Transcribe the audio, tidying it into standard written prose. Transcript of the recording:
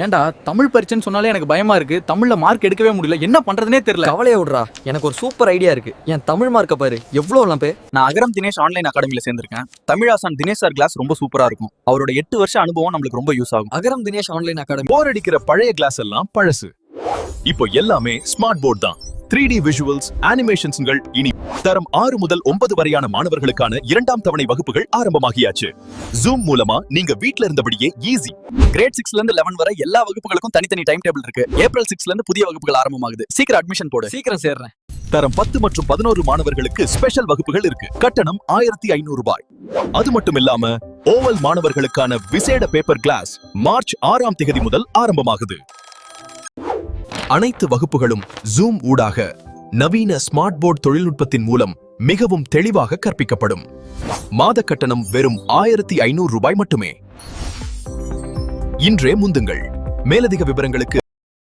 ஏன்டா தமிழ் பரீட்சைன்னு சொன்னாலே எனக்கு பயமா இருக்கு. தமிழ்ல மார்க் எடுக்கவே முடியல, என்ன பண்றதுனே தெரியல. கவலையை விடுறா, எனக்கு ஒரு சூப்பர் ஐடியா இருக்கு. என் தமிழ் மார்க்க பாரு எவ்வளோ நம்பே. நான் அகரம் தினேஷ் ஆன்லைன் அகாடமில சேர்ந்திருக்கேன். தமிழ் ஆசான் தினேஷ் சார் கிளாஸ் ரொம்ப சூப்பரா இருக்கும். அவரோட 8 வருஷ அனுபவம் நம்மளுக்கு ரொம்ப யூஸ் ஆகும். அகரம் தினேஷ் ஆன்லைன் அகாடமி. போர் அடிக்கிற பழைய கிளாஸ் எல்லாம் பழசு. இப்போ எல்லாமே ஸ்மார்ட் போர்ட் தான். 3D visuals, அனிமேஷன்ஸ்கள். இனி தரம் 6 முதல் 9 வரையான மாணவர்களுக்கான 2ஆம் தவணை வகுப்புகள் ஆரம்பமாகியாச்சு. ஜூம் மூலமா நீங்க வீட்ல இருந்தபடியே ஈஸி. கிரேட் 6ல இருந்து 11 வரை எல்லா வகுப்புகளுக்கும் தனித்தனி டைம் டேபிள் இருக்கு. ஏப்ரல் 6ல இருந்து புதிய வகுப்புகள் ஆரம்பமாகுது. சீக்கிரம் அட்மிஷன் போடு. சீக்கிரம் சேர்றேன். தரம் 10 மற்றும் 11 மாணவர்களுக்கு ஸ்பெஷல் வகுப்புகள் இருக்கு. கட்டணம் 1500 ரூபாய். அது மட்டும் இல்லாம ஓவல் மாணவர்களுக்கான விசேட பேப்பர் கிளாஸ் மார்ச் 6ஆம் தேதி முதல் ஆரம்பமாகுது. அனைத்து வகுப்புகளும் ஜூம் ஊடாக நவீன ஸ்மார்ட் போர்ட் தொழில்நுட்பத்தின் மூலம் மிகவும் தெளிவாக கற்பிக்கப்படும். மாத கட்டணம் வெறும் 1500 ரூபாய் மட்டுமே. இன்றே முந்துங்கள். மேலதிக விவரங்களுக்கு